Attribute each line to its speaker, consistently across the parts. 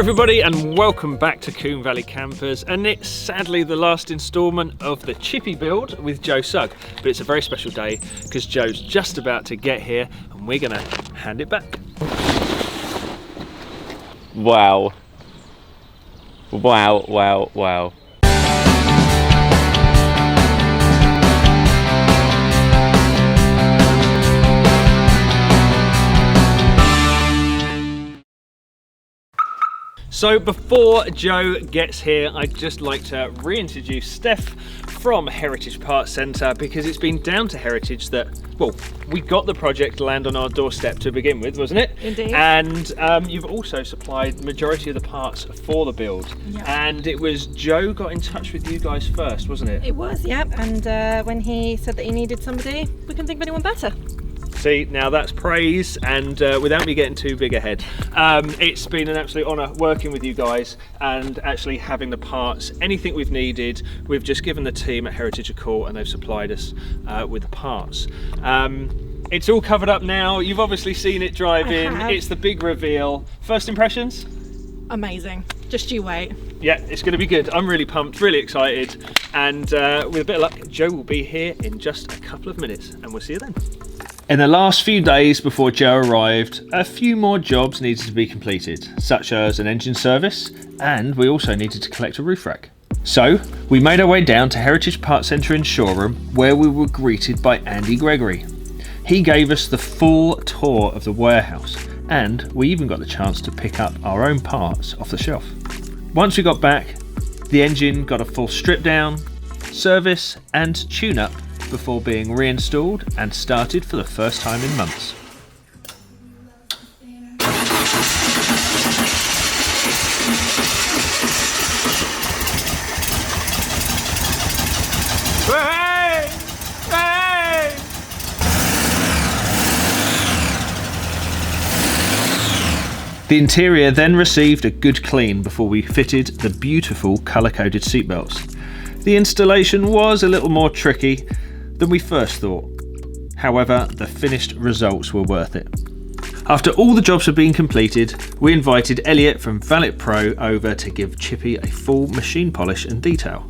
Speaker 1: everybody, and welcome back to Combe Valley Campers, and it's sadly the last instalment of the Chippy build with Joe Sugg, but it's a very special day because Joe's just about to get here and we're going to hand it back.
Speaker 2: Wow. Wow, wow, wow.
Speaker 1: So before Joe gets here, I'd just like to reintroduce Steph from Heritage Parts Centre, because it's been down to Heritage that, well, we got the project land on our doorstep to begin with, wasn't it?
Speaker 3: Indeed.
Speaker 1: And you've also supplied the majority of the parts for the build.
Speaker 3: Yep.
Speaker 1: And it was Joe got in touch with you guys first, wasn't it?
Speaker 3: It was, yep. And when he said that he needed somebody, we couldn't think of anyone better.
Speaker 1: See, now that's praise, and without me getting too big ahead, it's been an absolute honour working with you guys and actually having the parts. Anything we've needed, we've just given the team at Heritage a call and they've supplied us with the parts. It's all covered up now. You've obviously seen it drive in. It's the big reveal. First impressions?
Speaker 3: Amazing. Just you wait.
Speaker 1: Yeah, it's going to be good. I'm really pumped, really excited, and with a bit of luck, Joe will be here in just a couple of minutes, and we'll see you then. In the last few days before Joe arrived, a few more jobs needed to be completed, such as an engine service, and we also needed to collect a roof rack. So, we made our way down to Heritage Parts Centre in Shoreham, where we were greeted by Andy Gregory. He gave us the full tour of the warehouse, and we even got the chance to pick up our own parts off the shelf. Once we got back, the engine got a full strip down, service and tune-up, before being reinstalled and started for the first time in months. Hey! Hey! The interior then received a good clean before we fitted the beautiful colour-coded seatbelts. The installation was a little more tricky than we first thought. However, the finished results were worth it. After all the jobs had been completed, we invited Elliot from Valet Pro over to give Chippy a full machine polish and detail.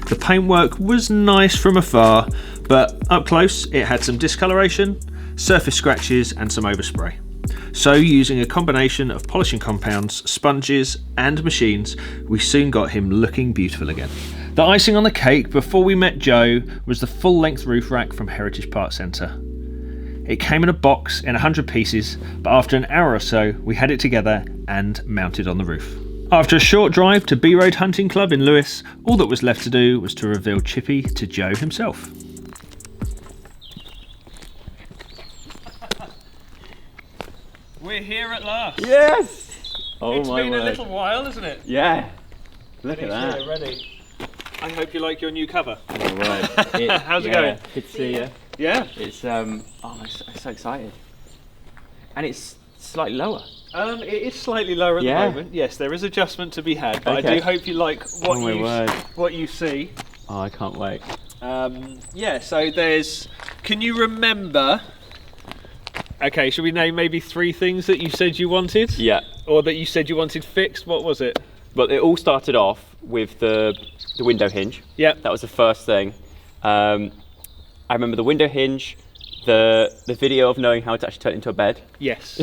Speaker 1: The paintwork was nice from afar, but up close it had some discoloration, surface scratches and some overspray. So using a combination of polishing compounds, sponges and machines, we soon got him looking beautiful again. The icing on the cake before we met Joe was the full-length roof rack from Heritage Parts Centre. It came in a box in 100 pieces, but after an hour or so we had it together and mounted on the roof. After a short drive to B Road Hunting Club in Lewis, all that was left to do was to reveal Chippy to Joe himself. We're here at last.
Speaker 2: Yes! Oh
Speaker 1: it's
Speaker 2: my
Speaker 1: been
Speaker 2: word.
Speaker 1: a little while, isn't it?
Speaker 2: Yeah. Look at that.
Speaker 1: Here, ready. I hope you like your new cover.
Speaker 2: Oh, right.
Speaker 1: How's it going?
Speaker 2: Good to see you.
Speaker 1: Yeah.
Speaker 2: It's I'm so excited. And it's slightly lower.
Speaker 1: It is slightly lower at the moment. Yes, there is adjustment to be had, but
Speaker 2: okay.
Speaker 1: I do hope you like what you see.
Speaker 2: Oh, I can't wait.
Speaker 1: Yeah, so there's. Can you remember? Okay, should we name maybe 3 things that you said you wanted?
Speaker 2: Yeah.
Speaker 1: Or that you said you wanted fixed? What was it?
Speaker 2: But it all started off with the window hinge.
Speaker 1: Yeah.
Speaker 2: That was the first thing. I remember the window hinge, the video of knowing how to actually turn it into a bed.
Speaker 1: Yes.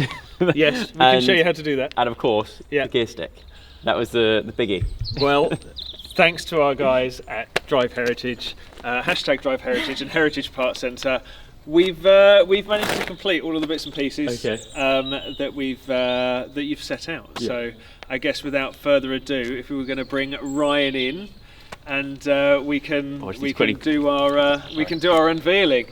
Speaker 1: Yes, we can show you how to do that.
Speaker 2: And of course, the gear stick. That was the biggie.
Speaker 1: Well, thanks to our guys at Drive Heritage, hashtag Drive Heritage and Heritage Parts Centre, we've managed to complete all of the bits and pieces that you've set out. Yeah. So I guess without further ado, if we were going to bring Ryan in, and we can do our unveiling.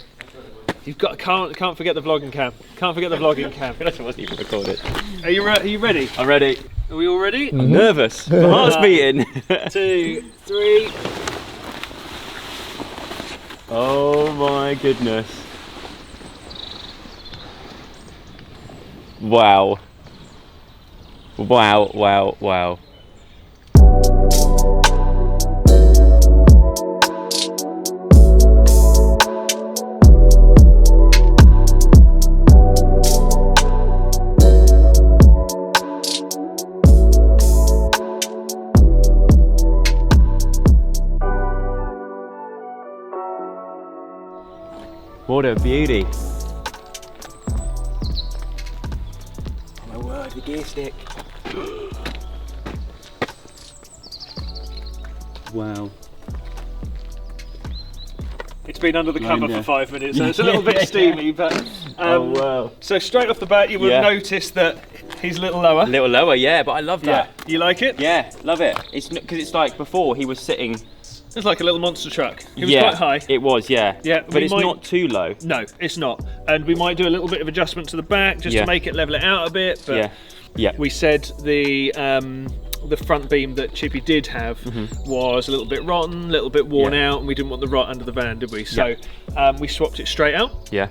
Speaker 1: You've got can't forget the vlogging cam. Can't forget the vlogging cam.
Speaker 2: I wasn't even recorded.
Speaker 1: Are you ready?
Speaker 2: I'm ready.
Speaker 1: Are we all ready?
Speaker 2: I'm nervous. My heart's beating.
Speaker 1: 2, 3.
Speaker 2: Oh my goodness. Wow. Wow, wow, wow. What a beauty. Oh my word, the gear stick. Wow.
Speaker 1: It's been under the cover for 5 minutes, so it's a little bit steamy, but
Speaker 2: Oh wow.
Speaker 1: so straight off the bat you would notice that he's a little lower.
Speaker 2: A little lower, yeah, but I love that.
Speaker 1: You like it?
Speaker 2: Yeah, love it. It's because it's like before he was sitting.
Speaker 1: It's like a little monster truck. It was quite high.
Speaker 2: It was, yeah.
Speaker 1: Yeah,
Speaker 2: but it's not too low.
Speaker 1: No, it's not. And we might do a little bit of adjustment to the back just to make it level it out a bit. But we said the front beam that Chippy did have was a little bit rotten, a little bit worn out, and we didn't want the rot under the van, did we? So we swapped it straight out.
Speaker 2: Yeah.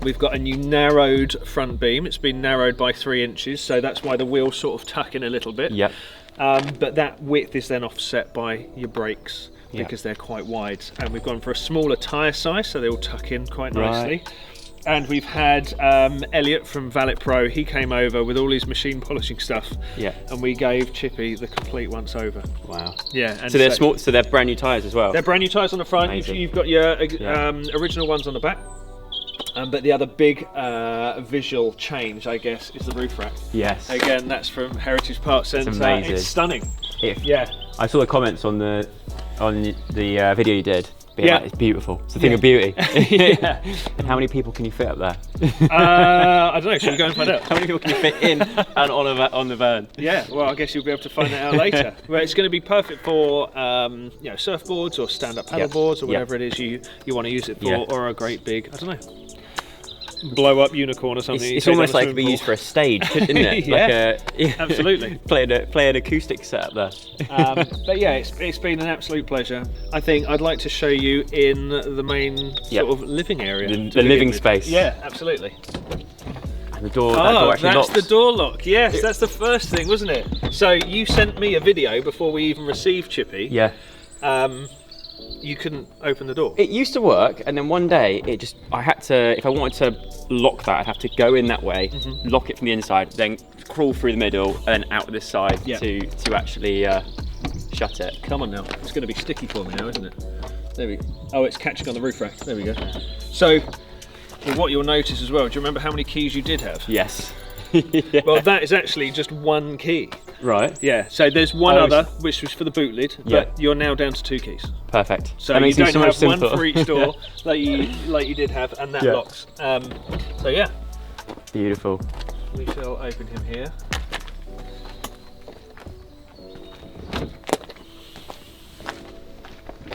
Speaker 1: We've got a new narrowed front beam. It's been narrowed by 3 inches, so that's why the wheels sort of tuck in a little bit.
Speaker 2: Yep.
Speaker 1: But that width is then offset by your brakes because they're quite wide. And we've gone for a smaller tyre size, so they all tuck in quite nicely.
Speaker 2: Right.
Speaker 1: And we've had Elliot from Valet Pro. He came over with all his machine polishing stuff.
Speaker 2: Yeah.
Speaker 1: And we gave Chippy the complete once over.
Speaker 2: Wow.
Speaker 1: Yeah. And
Speaker 2: so they're small. So they're brand new tyres as well.
Speaker 1: They're brand new tyres on the front. You've got your original ones on the back. But the other big visual change, I guess, is the roof rack.
Speaker 2: Yes.
Speaker 1: Again, that's from Heritage Parts Centre.
Speaker 2: It's amazing.
Speaker 1: It's stunning.
Speaker 2: Yeah. I saw the comments on the video you did.
Speaker 1: Yeah.
Speaker 2: It's beautiful. It's a thing of beauty. And how many people can you fit up there?
Speaker 1: I don't know. Should we go and find out?
Speaker 2: How many people can you fit in and on the van?
Speaker 1: Yeah. Well, I guess you'll be able to find that out later. Well, it's going to be perfect for surfboards or stand-up paddle boards or whatever it is you want to use it for, or a great big, I don't know, blow-up unicorn or something.
Speaker 2: It's almost like it could be used for a stage, isn't it?
Speaker 1: Absolutely.
Speaker 2: play an acoustic setup there.
Speaker 1: But yeah, it's been an absolute pleasure. I think I'd like to show you in the main sort of living area.
Speaker 2: The living space.
Speaker 1: Yeah, absolutely.
Speaker 2: And the door,
Speaker 1: that's
Speaker 2: locks.
Speaker 1: the door lock. Yes, that's the first thing, wasn't it? So you sent me a video before we even received Chippy.
Speaker 2: Yeah.
Speaker 1: You couldn't open the door.
Speaker 2: It used to work, and then one day I had to, if I wanted to lock that, I'd have to go in that way, lock it from the inside, then crawl through the middle, and then out this side to actually shut it.
Speaker 1: Come on now, it's going to be sticky for me now, isn't it? There we go. Oh, it's catching on the roof rack. There we go. So, what you'll notice as well, do you remember how many keys you did have?
Speaker 2: Yes.
Speaker 1: Well, that is actually just one key.
Speaker 2: Right.
Speaker 1: Yeah, so there's one other, which was for the boot lid, but you're now down to 2 keys.
Speaker 2: Perfect.
Speaker 1: So you don't have one for each door like you did have, and that locks. So yeah.
Speaker 2: Beautiful.
Speaker 1: We shall open him here.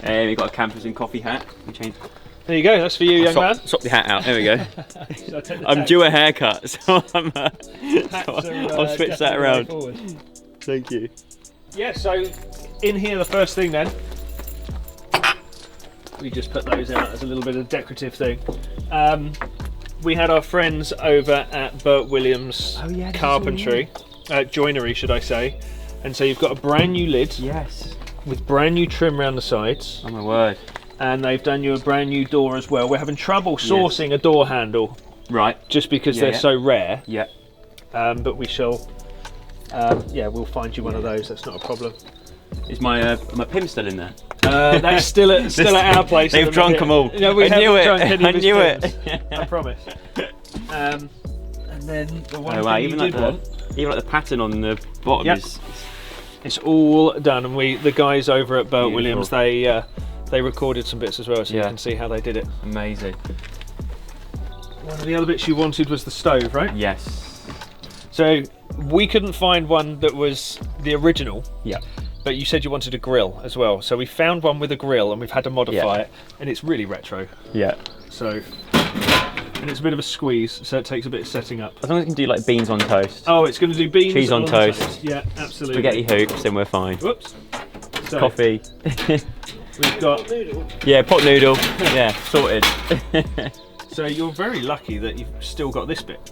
Speaker 2: And we've got a campers and coffee hat. We changed.
Speaker 1: There you go, that's for you, young man.
Speaker 2: Swap the hat out, there we go. I'm due a haircut, so I'll switch that around. Thank you.
Speaker 1: Yeah, so in here the first thing then, we just put those out as a little bit of decorative thing. We had our friends over at Burt Williams Carpentry, joinery should I say, and so you've got a brand new lid.
Speaker 2: Yes. With
Speaker 1: brand new trim around the sides.
Speaker 2: Oh my word.
Speaker 1: And they've done you a brand new door as well. We're having trouble sourcing a door handle.
Speaker 2: Right.
Speaker 1: Just because they're so rare.
Speaker 2: Yeah.
Speaker 1: But we shall, we'll find you one of those, that's not a problem.
Speaker 2: Is my pin still in there?
Speaker 1: That's still at our place.
Speaker 2: They've drunk them all.
Speaker 1: No, we haven't drunk any of
Speaker 2: I
Speaker 1: his
Speaker 2: knew
Speaker 1: pins,
Speaker 2: it.
Speaker 1: I promise. And then the one thing
Speaker 2: even
Speaker 1: you did want.
Speaker 2: Even like the pattern on the bottom is...
Speaker 1: It's all done, and the guys over at Burt Williams, they recorded some bits as well, so you can see how they did it.
Speaker 2: Amazing.
Speaker 1: One of the other bits you wanted was the stove, right?
Speaker 2: Yes.
Speaker 1: So we couldn't find one that was the original.
Speaker 2: Yeah.
Speaker 1: But you said you wanted a grill as well, so we found one with a grill, and we've had to modify it, and it's really retro.
Speaker 2: Yeah.
Speaker 1: So, and it's a bit of a squeeze, so it takes a bit of setting up.
Speaker 2: As long as it can do like beans on toast.
Speaker 1: Oh, it's going to do beans
Speaker 2: cheese on toast.
Speaker 1: Yeah, absolutely.
Speaker 2: Spaghetti hoops, then we're fine.
Speaker 1: Whoops. So,
Speaker 2: coffee.
Speaker 1: We've got
Speaker 2: pot noodle. Yeah, sorted.
Speaker 1: So you're very lucky that you've still got this bit.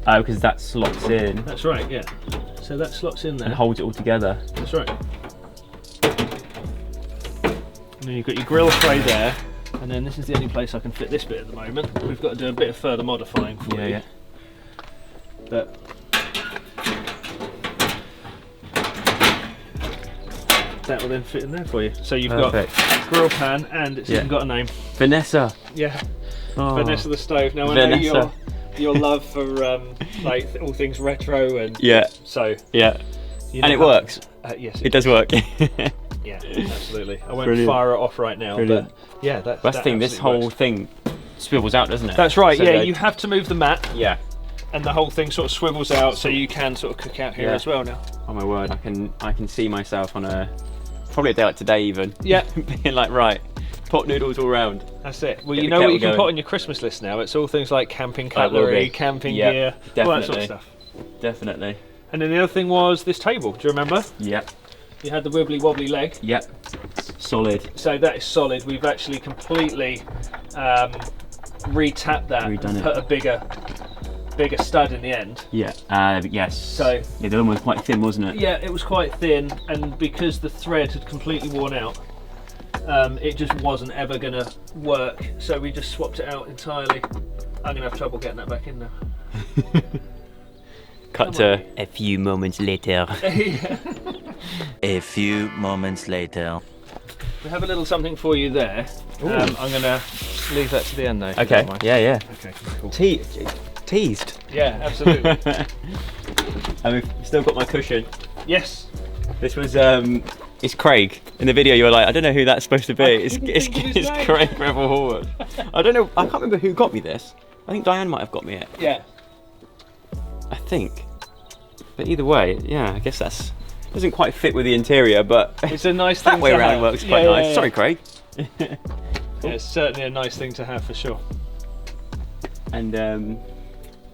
Speaker 2: Oh, because that slots in.
Speaker 1: That's right, yeah. So that slots in there.
Speaker 2: And holds it all together.
Speaker 1: That's right. And then you've got your grill tray there, and then this is the only place I can fit this bit at the moment. We've got to do a bit of further modifying for you.
Speaker 2: Yeah.
Speaker 1: But that will then fit in there for you. So you've
Speaker 2: Perfect.
Speaker 1: got grill pan, and it's even got a name.
Speaker 2: Vanessa.
Speaker 1: Yeah.
Speaker 2: Oh.
Speaker 1: Vanessa the stove. Now I
Speaker 2: Vanessa.
Speaker 1: know your love for like all things retro and so
Speaker 2: Yeah.
Speaker 1: you
Speaker 2: And
Speaker 1: know
Speaker 2: it works.
Speaker 1: Yes,
Speaker 2: It does work.
Speaker 1: Yeah, absolutely. I won't
Speaker 2: Brilliant.
Speaker 1: fire it off right now,
Speaker 2: Brilliant.
Speaker 1: but yeah,
Speaker 2: That's the thing. This
Speaker 1: absolutely
Speaker 2: whole
Speaker 1: works.
Speaker 2: thing swivels out, doesn't it?
Speaker 1: That's right.
Speaker 2: So
Speaker 1: Yeah, you have to move the mat,
Speaker 2: Yeah.
Speaker 1: and the whole thing sort of swivels out, so you can sort of cook out here as well now.
Speaker 2: Oh my word! I can see myself on probably a day like today even.
Speaker 1: Yeah.
Speaker 2: Being like, right, pot noodles all round.
Speaker 1: That's it. Well,
Speaker 2: Get
Speaker 1: you
Speaker 2: the
Speaker 1: know what
Speaker 2: kettle
Speaker 1: you can
Speaker 2: going.
Speaker 1: put on your Christmas list now. It's all things like camping
Speaker 2: Oh, it will
Speaker 1: cutlery,
Speaker 2: be.
Speaker 1: camping
Speaker 2: Yeah,
Speaker 1: gear, all that sort
Speaker 2: definitely.
Speaker 1: of stuff.
Speaker 2: Definitely.
Speaker 1: And then the other thing was this table. Do you remember?
Speaker 2: Yep.
Speaker 1: You had the wibbly wobbly leg.
Speaker 2: Yep. Solid.
Speaker 1: So that is solid. We've actually completely retapped that,
Speaker 2: Redone
Speaker 1: and
Speaker 2: it.
Speaker 1: put a bigger stud in the end.
Speaker 2: Yeah. Yes.
Speaker 1: So
Speaker 2: yeah, the other one was quite thin, wasn't it?
Speaker 1: yeah, it was quite thin, and because the thread had completely worn out, it just wasn't ever going to work. So we just swapped it out entirely. I'm going to have trouble getting that back in now.
Speaker 2: Cut to a few moments later.
Speaker 4: A few moments later.
Speaker 1: We have a little something for you there. I'm going to leave that to the end though. if you
Speaker 2: Okay.
Speaker 1: don't mind.
Speaker 2: Yeah.
Speaker 1: Okay, cool.
Speaker 2: Teased.
Speaker 1: Yeah, absolutely.
Speaker 2: And we've still got my cushion.
Speaker 1: Yes.
Speaker 2: This was it's Craig. In the video you were like, I don't know who that's supposed to be. It's
Speaker 1: think of his name.
Speaker 2: Craig Rebel Horwood. I don't know, I can't remember who got me this. I think Diane might have got me it.
Speaker 1: Yeah.
Speaker 2: I think. But either way, yeah, I guess that's doesn't quite fit with the interior, but
Speaker 1: It's a nice thing
Speaker 2: that way
Speaker 1: to
Speaker 2: around
Speaker 1: have.
Speaker 2: works quite
Speaker 1: Yeah,
Speaker 2: nice.
Speaker 1: yeah, yeah.
Speaker 2: Sorry, Craig.
Speaker 1: Yeah, it's certainly a nice thing to have for sure.
Speaker 2: And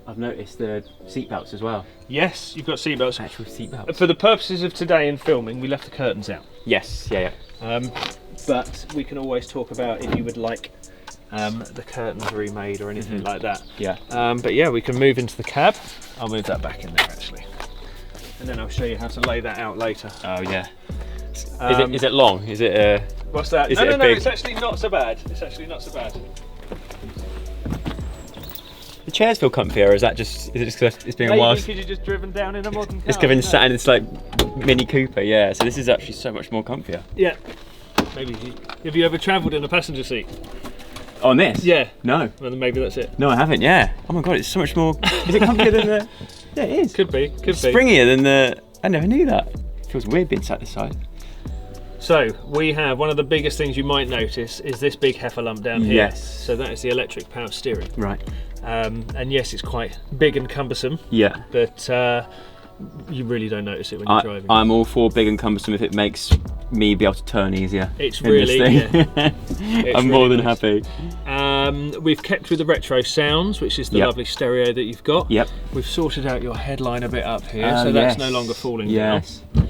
Speaker 2: I've noticed the seatbelts as well.
Speaker 1: Yes, you've got seatbelts.
Speaker 2: Actual seatbelts.
Speaker 1: For the purposes of today in filming, we left the curtains out.
Speaker 2: Yes, yeah.
Speaker 1: But we can always talk about if you would like the curtains remade or anything like that.
Speaker 2: Yeah.
Speaker 1: But yeah, we can move into the cab. I'll move that back in there actually. And then I'll show you how to lay that out later.
Speaker 2: Oh yeah. Is it long? Is it
Speaker 1: What's that?
Speaker 2: Is
Speaker 1: No,
Speaker 2: it
Speaker 1: no,
Speaker 2: a
Speaker 1: no,
Speaker 2: big-
Speaker 1: it's actually not so bad. It's actually not so bad.
Speaker 2: the chairs feel comfier, or is it just 'cause it's been a while?
Speaker 1: Maybe because you're just driven down in a modern car.
Speaker 2: It's given
Speaker 1: no.
Speaker 2: sat in this like Mini Cooper, yeah. So this is actually so much more comfier.
Speaker 1: Yeah. Maybe. Have you ever travelled in a passenger seat?
Speaker 2: On this?
Speaker 1: Yeah.
Speaker 2: No.
Speaker 1: Well, then maybe that's it.
Speaker 2: No, I haven't. Yeah. Oh my god, it's so much more. Is it comfier than the? Yeah, it is.
Speaker 1: Could be. Could be.
Speaker 2: Springier than the. I never knew that. It feels weird being sat this side.
Speaker 1: So we have one of the biggest things you might notice is this big heifer lump down here.
Speaker 2: Yes.
Speaker 1: So that is the electric power steering.
Speaker 2: Right.
Speaker 1: And yes, it's quite big and cumbersome,
Speaker 2: Yeah.
Speaker 1: but you really don't notice it when you're driving.
Speaker 2: I'm all for big and cumbersome if it makes me be able to turn easier.
Speaker 1: It's
Speaker 2: in this
Speaker 1: really,
Speaker 2: thing.
Speaker 1: It's
Speaker 2: I'm more
Speaker 1: really
Speaker 2: than
Speaker 1: nice.
Speaker 2: happy.
Speaker 1: We've kept with the retro sounds, which is the
Speaker 2: Yep.
Speaker 1: lovely stereo that you've got.
Speaker 2: Yep.
Speaker 1: We've sorted out your headline a bit up here, so that's no longer falling
Speaker 2: yes.
Speaker 1: down.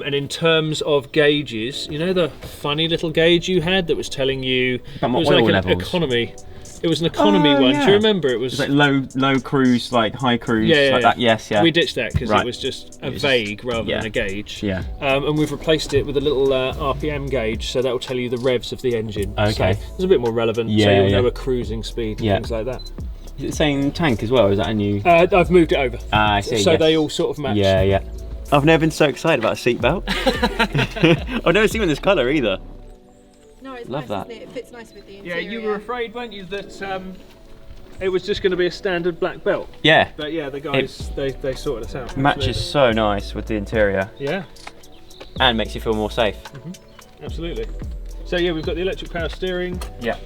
Speaker 1: And in terms of gauges, you know the funny little gauge you had that was telling you
Speaker 2: About my
Speaker 1: it was
Speaker 2: oil
Speaker 1: like an
Speaker 2: levels.
Speaker 1: economy. It was an economy
Speaker 2: Oh,
Speaker 1: one.
Speaker 2: yeah.
Speaker 1: Do you remember? It was
Speaker 2: It's like low cruise, like high cruise,
Speaker 1: Yeah, yeah,
Speaker 2: like
Speaker 1: yeah.
Speaker 2: that. Yes, yeah.
Speaker 1: We ditched that because
Speaker 2: Right.
Speaker 1: it was just a
Speaker 2: It was
Speaker 1: vague rather
Speaker 2: yeah.
Speaker 1: than a gauge.
Speaker 2: Yeah.
Speaker 1: And we've replaced it with a little RPM gauge, so that will tell you the revs of the engine.
Speaker 2: Okay.
Speaker 1: So it's a bit more relevant, so
Speaker 2: Yeah,
Speaker 1: you'll
Speaker 2: yeah.
Speaker 1: know a cruising speed and
Speaker 2: Yeah.
Speaker 1: things like that.
Speaker 2: Is it the same tank as well? Or is that a new?
Speaker 1: I've moved it over,
Speaker 2: I see.
Speaker 1: so
Speaker 2: yes.
Speaker 1: they all sort of match.
Speaker 2: Yeah, yeah. I've never been so excited about a seatbelt. I've never seen one this colour either.
Speaker 3: No, it's
Speaker 2: Love
Speaker 3: nice,
Speaker 2: that.
Speaker 3: isn't it? It fits nice with the
Speaker 1: Yeah,
Speaker 3: interior.
Speaker 1: you were afraid, weren't you, that it was just going to be a standard black belt?
Speaker 2: Yeah.
Speaker 1: But yeah, the guys they sorted us out.
Speaker 2: Matches
Speaker 1: Absolutely.
Speaker 2: so nice with the interior
Speaker 1: Yeah,
Speaker 2: and makes you feel more safe.
Speaker 1: absolutely. So yeah, we've got the electric power steering.
Speaker 2: Yeah.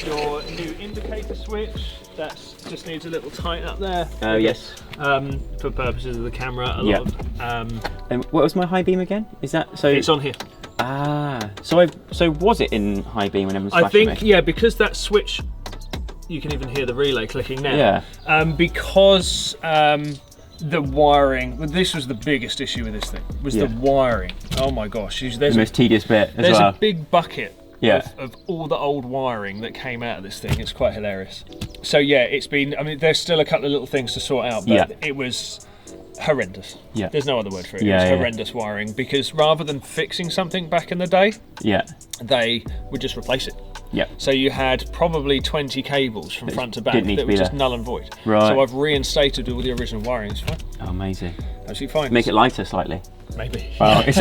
Speaker 1: Your new indicator switch. That just needs a little tighten up there.
Speaker 2: Oh yes.
Speaker 1: For purposes of the camera, a
Speaker 2: Yeah.
Speaker 1: lot of
Speaker 2: And what was my high beam again? Is that so?
Speaker 1: it's on here.
Speaker 2: So was it in high beam when everyone's
Speaker 1: I
Speaker 2: flashing
Speaker 1: think
Speaker 2: me?
Speaker 1: yeah, because that switch, you can even hear the relay clicking now.
Speaker 2: Yeah.
Speaker 1: Because the wiring. Well, this was the biggest issue with this thing. Was
Speaker 2: Yeah.
Speaker 1: the wiring. Oh my gosh!
Speaker 2: The
Speaker 1: There's
Speaker 2: most tedious bit as
Speaker 1: there's
Speaker 2: well.
Speaker 1: a big bucket.
Speaker 2: Yeah.
Speaker 1: Of all the old wiring that came out of this thing. It's quite hilarious. So yeah, it's been. I mean, there's still a couple of little things to sort out, but
Speaker 2: Yeah.
Speaker 1: it was horrendous.
Speaker 2: Yeah.
Speaker 1: There's no other word for it.
Speaker 2: Yeah,
Speaker 1: it was
Speaker 2: yeah.
Speaker 1: horrendous wiring because rather than fixing something back in the day,
Speaker 2: Yeah.
Speaker 1: they would just replace it.
Speaker 2: Yeah.
Speaker 1: So you had probably 20 cables from front to back
Speaker 2: didn't need
Speaker 1: that
Speaker 2: to
Speaker 1: were
Speaker 2: be
Speaker 1: just
Speaker 2: there.
Speaker 1: null and void.
Speaker 2: Right.
Speaker 1: So I've reinstated all the original wiring. It's fine.
Speaker 2: Oh, amazing.
Speaker 1: Actually fine.
Speaker 2: Make it lighter slightly.
Speaker 1: Maybe.
Speaker 2: Well, it's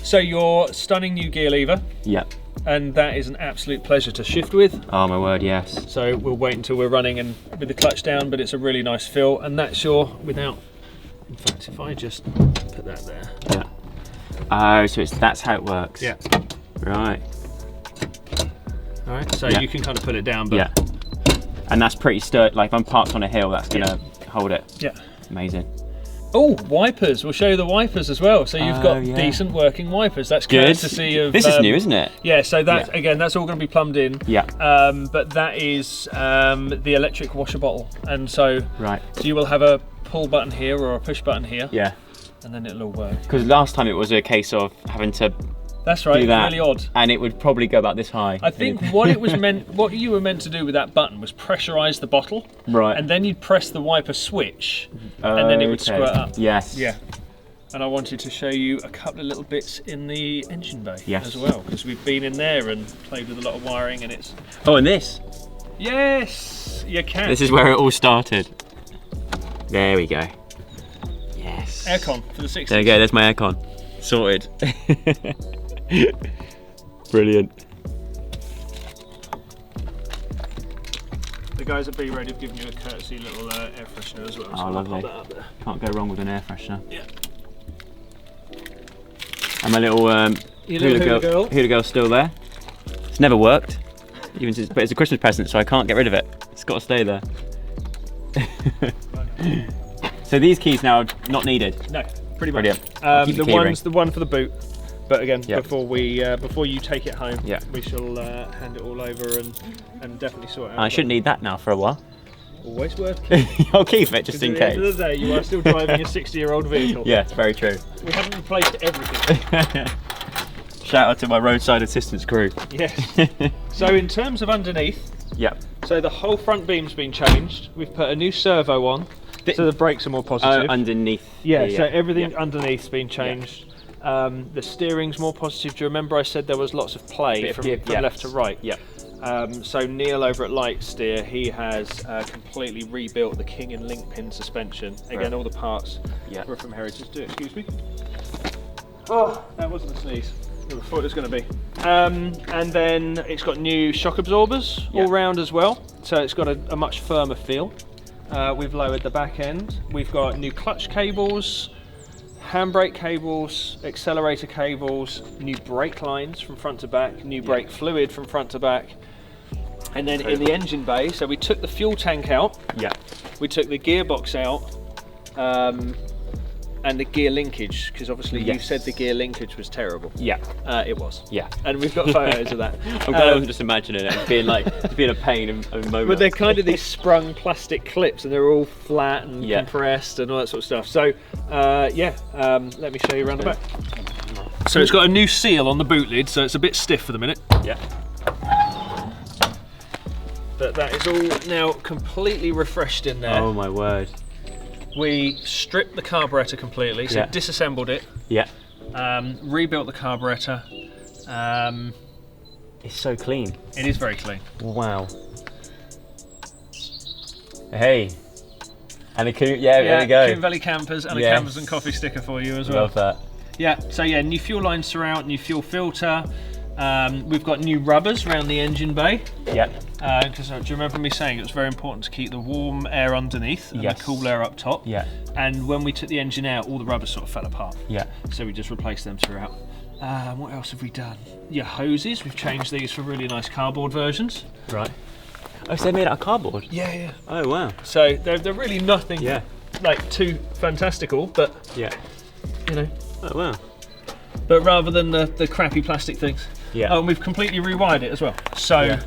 Speaker 1: So your stunning new gear lever,
Speaker 2: yeah.
Speaker 1: and that is an absolute pleasure to shift with.
Speaker 2: Oh my word, yes.
Speaker 1: So we'll wait until we're running and with the clutch down, but it's a really nice feel, and that's your in fact, if I just put that there.
Speaker 2: Yeah. Oh, so that's how it works.
Speaker 1: Yeah.
Speaker 2: Right.
Speaker 1: All right. So
Speaker 2: Yeah.
Speaker 1: you can kind of put it down, but
Speaker 2: Yeah. And that's pretty sturdy. Like if I'm parked on a hill, that's gonna hold it.
Speaker 1: yeah.
Speaker 2: Amazing.
Speaker 1: Oh, wipers. We'll show you the wipers as well. So you've got
Speaker 2: yeah.
Speaker 1: decent working wipers. That's
Speaker 2: Good.
Speaker 1: courtesy of.
Speaker 2: This is new, isn't it?
Speaker 1: Yeah. So that
Speaker 2: Yeah.
Speaker 1: again, that's all going to be plumbed in.
Speaker 2: Yeah.
Speaker 1: But that is the electric washer bottle, and so
Speaker 2: Right.
Speaker 1: you will have a pull button here or a push button here,
Speaker 2: Yeah.
Speaker 1: and then it'll all work.
Speaker 2: Because last time it was a case of having to
Speaker 1: That's right.
Speaker 2: do that,
Speaker 1: Really odd.
Speaker 2: and it would probably go about this high.
Speaker 1: I think what you were meant to do with that button was pressurise the bottle,
Speaker 2: Right.
Speaker 1: and then you'd press the wiper switch, and then it would
Speaker 2: Okay.
Speaker 1: squirt up.
Speaker 2: Yes.
Speaker 1: Yeah. And I wanted to show you a couple of little bits in the engine bay
Speaker 2: Yes.
Speaker 1: as well, because we've been in there and played with a lot of wiring, and it's
Speaker 2: Oh, and this.
Speaker 1: yes, you can.
Speaker 2: This is where it all started. There we go. Yes.
Speaker 1: aircon for the 60s.
Speaker 2: There you go. There's my aircon. Sorted. Brilliant.
Speaker 1: The guys at B Road have given you a courtesy little air freshener as well. So
Speaker 2: Oh,
Speaker 1: I'll
Speaker 2: lovely.
Speaker 1: pop that up there.
Speaker 2: Can't go wrong with an air freshener.
Speaker 1: Yeah.
Speaker 2: And my little
Speaker 1: Your little hula girl.
Speaker 2: girl's still there. It's never worked, even since, but it's a Christmas present, so I can't get rid of it. It's got to stay there. So these keys now are not needed.
Speaker 1: No, pretty much.
Speaker 2: Brilliant. I'll keep
Speaker 1: The
Speaker 2: key ring.
Speaker 1: one's the one for the boot. But again,
Speaker 2: Yep.
Speaker 1: before you take it home,
Speaker 2: Yeah.
Speaker 1: we shall hand it all over and definitely sort it out.
Speaker 2: I shouldn't need that now for a while.
Speaker 1: Always worth keeping.
Speaker 2: I'll keep it just in
Speaker 1: At the end
Speaker 2: case.
Speaker 1: of the day, you are still driving a 60-year-old vehicle.
Speaker 2: Yeah, it's very true.
Speaker 1: We haven't replaced everything.
Speaker 2: Shout out to my roadside assistance crew.
Speaker 1: Yes. So in terms of underneath,
Speaker 2: Yep.
Speaker 1: so the whole front beam's been changed. We've put a new servo on, so the brakes are more positive.
Speaker 2: Underneath.
Speaker 1: Yeah,
Speaker 2: the,
Speaker 1: so everything
Speaker 2: yeah.
Speaker 1: underneath's been changed. The steering's more positive. Do you remember I said there was lots of play
Speaker 2: Bit of
Speaker 1: from
Speaker 2: give, yeah.
Speaker 1: left to right?
Speaker 2: Yeah.
Speaker 1: So Neil over at Light Steer, he has completely rebuilt the King and Link pin suspension. Again,
Speaker 2: Right.
Speaker 1: all the parts
Speaker 2: Yeah.
Speaker 1: were from Heritage. Excuse me. Oh, that wasn't a sneeze. I thought it was going to be. And then it's got new shock absorbers
Speaker 2: Yeah.
Speaker 1: all round as well. So it's got a much firmer feel. We've lowered the back end. We've got new clutch cables, handbrake cables, accelerator cables, new brake lines from front to back, new brake fluid from front to back. And then in the engine bay, so we took the fuel tank out,
Speaker 2: Yeah.
Speaker 1: we took the gearbox out, and the gear linkage, because obviously you
Speaker 2: Yes.
Speaker 1: said the gear linkage was terrible.
Speaker 2: Yeah.
Speaker 1: It was.
Speaker 2: Yeah.
Speaker 1: And we've got photos of that.
Speaker 2: I'm glad I was just imagining it being like being a pain and a moment.
Speaker 1: But they're kind of these sprung plastic clips, and they're all flat and
Speaker 2: Yeah.
Speaker 1: compressed and all that sort of stuff. So, let me show you around the back. So it's got a new seal on the boot lid, so it's a bit stiff for the minute.
Speaker 2: Yeah.
Speaker 1: But that is all now completely refreshed in there.
Speaker 2: Oh my word.
Speaker 1: We stripped the carburettor completely, so
Speaker 2: Yeah.
Speaker 1: disassembled it,
Speaker 2: Yeah.
Speaker 1: rebuilt the carburettor.
Speaker 2: It's so clean.
Speaker 1: It is very clean.
Speaker 2: Wow. Hey. And a coon, there we go.
Speaker 1: Combe Valley campers and
Speaker 2: Yes.
Speaker 1: a campers and coffee sticker for you as well.
Speaker 2: Love that.
Speaker 1: Yeah, so yeah, new fuel lines throughout, new fuel filter. We've got new rubbers around the engine bay.
Speaker 2: Yep.
Speaker 1: Because do you remember me saying it was very important to keep the warm air underneath and
Speaker 2: Yes.
Speaker 1: the cool air up top?
Speaker 2: Yeah.
Speaker 1: And when we took the engine out, all the rubbers sort of fell apart.
Speaker 2: Yeah.
Speaker 1: So we just replaced them throughout. What else have we done? Your hoses, we've changed these for really nice cardboard versions.
Speaker 2: Right. Oh, so they're made out of cardboard?
Speaker 1: Yeah, yeah.
Speaker 2: Oh, wow.
Speaker 1: So they're really nothing
Speaker 2: Yeah.
Speaker 1: like too fantastical, but
Speaker 2: Yeah.
Speaker 1: you know.
Speaker 2: Oh, wow.
Speaker 1: But rather than the crappy plastic things.
Speaker 2: Yeah.
Speaker 1: Oh, and we've completely rewired it as well. So
Speaker 2: Yeah.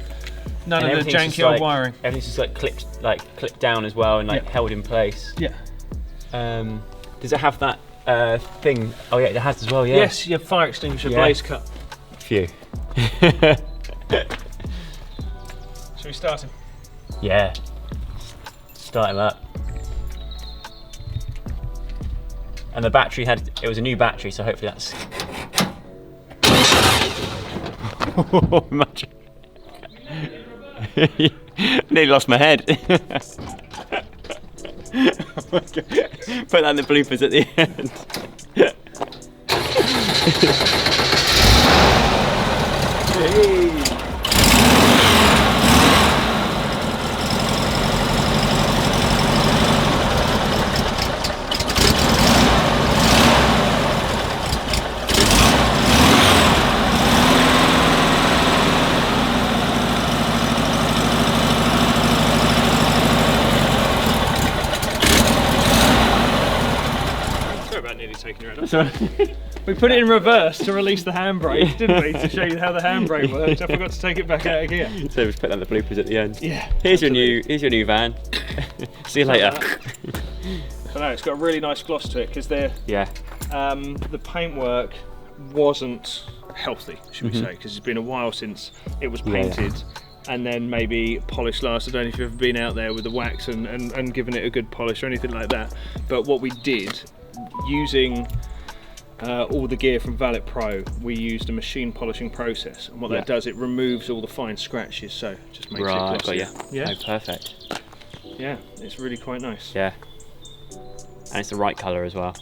Speaker 1: none
Speaker 2: And
Speaker 1: of the
Speaker 2: everything's just
Speaker 1: janky old
Speaker 2: like-
Speaker 1: wiring.
Speaker 2: Everything's just like clipped down as well and like
Speaker 1: Yeah.
Speaker 2: held in place.
Speaker 1: Yeah.
Speaker 2: Does it have that thing? Oh yeah, it has as well. Yeah.
Speaker 1: Yes, your fire extinguisher
Speaker 2: Yeah.
Speaker 1: blaze cut.
Speaker 2: Phew.
Speaker 1: Shall we start him?
Speaker 2: Yeah. Start him up. And the battery it was a new battery, so hopefully that's. Imagine. Nearly lost my head. Put that in the bloopers at the end.
Speaker 1: Taking her out. We put it in reverse to release the handbrake, didn't we? To show you how the handbrake worked. I forgot to take it back out again.
Speaker 2: So we just put that in the bloopers at the end.
Speaker 1: Yeah.
Speaker 2: Here's your new van. See you later.
Speaker 1: I know it's got a really nice gloss to it because the paintwork wasn't healthy, should we say? Because it's been a while since it was painted. And then maybe polish last. I don't know if you've ever been out there with the wax and given it a good polish or anything like that. But what we did, using all the gear from Valet Pro, we used a machine polishing process, and what that does, it removes all the fine scratches, so it just makes it glossy. Yeah,
Speaker 2: oh, perfect.
Speaker 1: Yeah, it's really quite nice.
Speaker 2: Yeah, and it's the right colour as well.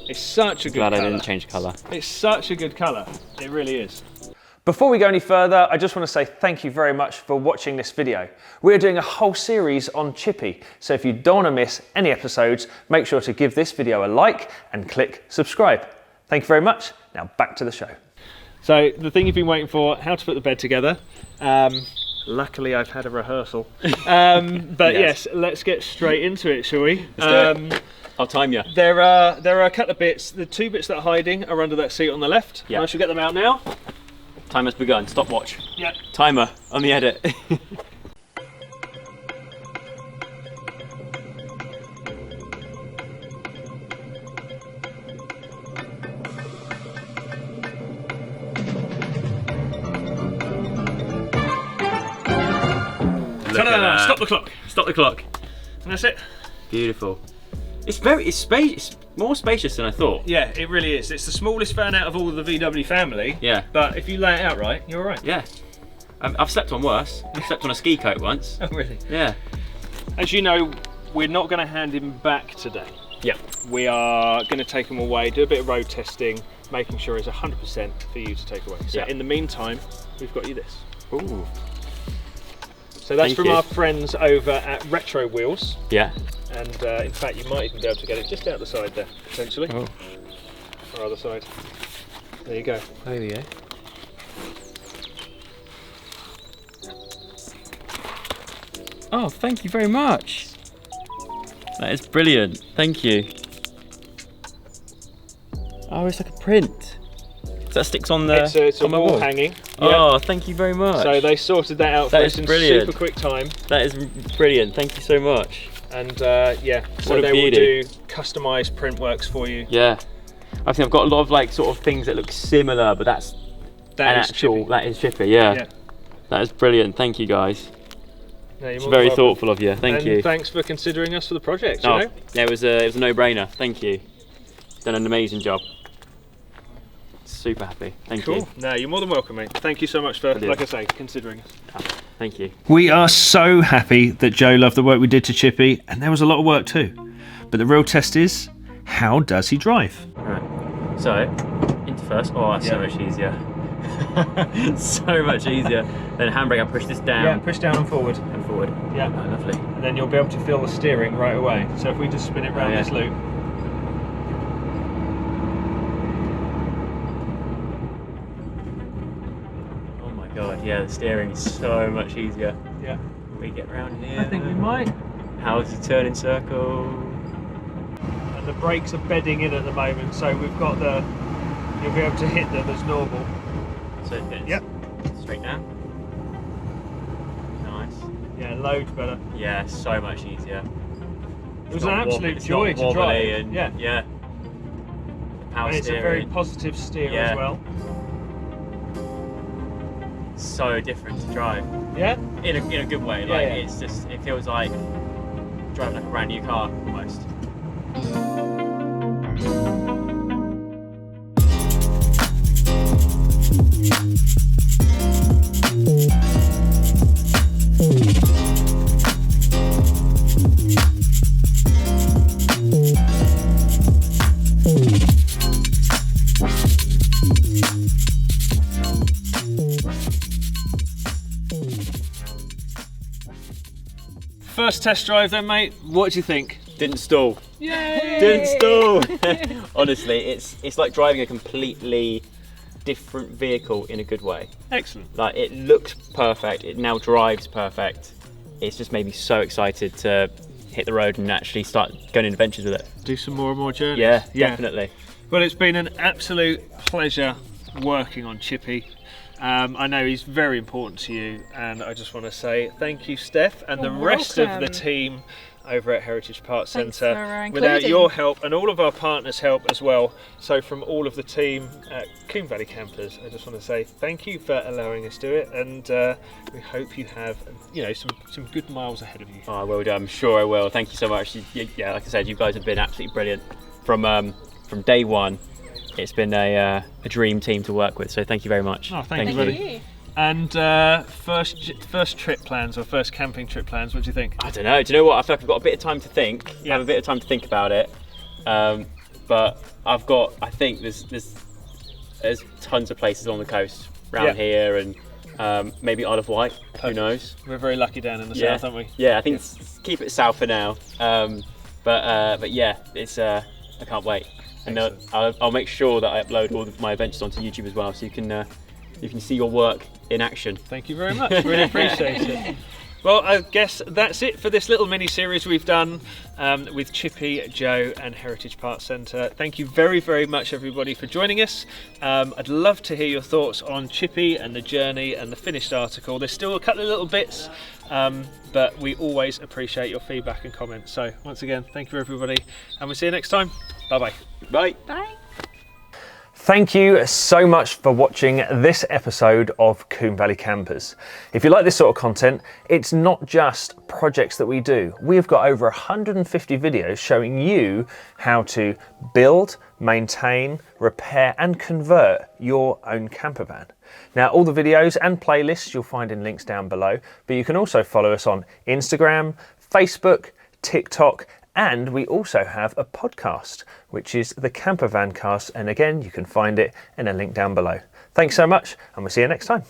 Speaker 1: It's such a good colour.
Speaker 2: Glad I didn't change colour.
Speaker 1: It's such a good colour, it really is. Before we go any further, I just want to say thank you very much for watching this video. We're doing a whole series on Chippy, so if you don't want to miss any episodes, make sure to give this video a like and click subscribe. Thank you very much. Now back to the show. So the thing you've been waiting for, how to put the bed together. Luckily I've had a rehearsal. But yes, let's get straight into it, shall we?
Speaker 2: Let's do it. I'll time you.
Speaker 1: There are a couple of bits. The two bits that are hiding are under that seat on the left.
Speaker 2: Yeah.
Speaker 1: I shall get them out now.
Speaker 2: Time has begun. Stopwatch.
Speaker 1: Yeah.
Speaker 2: Timer on the edit.
Speaker 1: Stop the clock.
Speaker 2: Stop the clock.
Speaker 1: And that's it.
Speaker 2: Beautiful. It's more spacious than I thought.
Speaker 1: Yeah, it really is. It's the smallest van out of all of the VW family.
Speaker 2: Yeah.
Speaker 1: But if you lay it out right, you're all right.
Speaker 2: Yeah. I've slept on worse. I slept on a ski coat once.
Speaker 1: Oh, really?
Speaker 2: Yeah.
Speaker 1: As you know, we're not going to hand him back today.
Speaker 2: Yeah.
Speaker 1: We are going to take him away, do a bit of road testing, making sure it's 100% for you to take away. So in the meantime, we've got you this.
Speaker 2: Ooh.
Speaker 1: So that's from our friends over at Retro Wheels.
Speaker 2: Yeah.
Speaker 1: And in fact, you might even be able to get it just out the side there, potentially.
Speaker 2: Oh.
Speaker 1: Or other side. There you go.
Speaker 2: There we go. Oh, thank you very much. That is brilliant. Thank you. Oh, it's like a print. So that sticks on the
Speaker 1: it's a wall hanging.
Speaker 2: Oh, thank you very much.
Speaker 1: So they sorted that out for us in super quick time.
Speaker 2: That is brilliant. Thank you so much.
Speaker 1: And yeah, so they will do customised print works for you.
Speaker 2: Yeah, I think I've got a lot of like sort of things that look similar, but that is Chippy. Yeah, that is brilliant. Thank you guys.
Speaker 1: No,
Speaker 2: it's very thoughtful of you. Thank you.
Speaker 1: Thanks for considering us for the project. You know?
Speaker 2: Yeah, it was a no-brainer. Thank you. Done an amazing job. Super happy. Thank you.
Speaker 1: No, you're more than welcome, mate. Thank you so much for, like I say, considering us.
Speaker 2: Thank you.
Speaker 1: We are so happy that Joe loved the work we did to Chippy, and there was a lot of work too. But the real test is, how does he drive?
Speaker 2: Right. So, into first. Oh, that's so much easier. So much easier. Then handbrake, I push this down.
Speaker 1: Yeah, push down and forward.
Speaker 2: And forward.
Speaker 1: Yeah.
Speaker 2: Oh, lovely.
Speaker 1: And then you'll be able to feel the steering right away. So if we just spin it round this loop.
Speaker 2: God, yeah, the steering is so much easier.
Speaker 1: Yeah.
Speaker 2: We get round here.
Speaker 1: I think we might.
Speaker 2: How to turn in circle.
Speaker 1: And the brakes are bedding in at the moment, so we've got you'll be able to hit them as normal.
Speaker 2: So it's straight down. Nice.
Speaker 1: Yeah, loads better.
Speaker 2: Yeah, so much easier.
Speaker 1: It was an absolute joy to drive.
Speaker 2: And, yeah. The power steering.
Speaker 1: It's a very positive steer as well.
Speaker 2: So different to drive.
Speaker 1: Yeah?
Speaker 2: In a good way. Like it's just, it feels like driving like a brand new car almost.
Speaker 1: first test drive then, mate. What do you think?
Speaker 2: Didn't stall.
Speaker 1: Yay!
Speaker 2: Didn't stall. Honestly, it's like driving a completely different vehicle in a good way.
Speaker 1: Excellent.
Speaker 2: Like, it looks perfect. It now drives perfect. It's just made me so excited to hit the road and actually start going on adventures with it.
Speaker 1: Do some more and more journeys.
Speaker 2: Yeah, definitely.
Speaker 1: Well, it's been an absolute pleasure working on Chippy. I know he's very important to you, and I just want to say thank you, Steph, and the rest of the team over at Heritage Park Centre. Without your help and all of our partners' help as well. So from all of the team at Combe Valley Campers, I just want to say thank you for allowing us to do it, and we hope you have, you know, some good miles ahead of you.
Speaker 2: Oh, I will do. I'm sure I will. Thank you so much. Yeah, like I said, you guys have been absolutely brilliant from day one. It's been a dream team to work with. So thank you very much.
Speaker 1: Oh, thank you, buddy. And first trip plans or first camping trip plans, what do you think?
Speaker 2: I don't know. Do you know what? I feel like I've got a bit of time to think. I have a bit of time to think about it. But I think there's tons of places on the coast around here, and maybe Isle of Wight. Perfect. Who knows?
Speaker 1: We're very lucky down in the south, aren't we?
Speaker 2: Yeah, I think keep it south for now. But yeah, it's I can't wait. And I'll make sure that I upload all of my adventures onto YouTube as well, so you can see your work in action.
Speaker 1: Thank you very much. Really appreciate it. Well, I guess that's it for this little mini-series we've done with Chippy, Joe and Heritage Park Centre. Thank you very, very much, everybody, for joining us. I'd love to hear your thoughts on Chippy and the journey and the finished article. There's still a couple of little bits, but we always appreciate your feedback and comments. So, once again, thank you, everybody, and we'll see you next time. Bye-bye.
Speaker 2: Bye.
Speaker 3: Bye.
Speaker 1: Thank you so much for watching this episode of Combe Valley Campers. If you like this sort of content, it's not just projects that we do. We've got over 150 videos showing you how to build, maintain, repair and convert your own camper van. Now, all the videos and playlists you'll find in links down below, but you can also follow us on Instagram, Facebook, TikTok, and we also have a podcast, which is the Camper Van Cast. And again, you can find it in a link down below. Thanks so much, and we'll see you next time.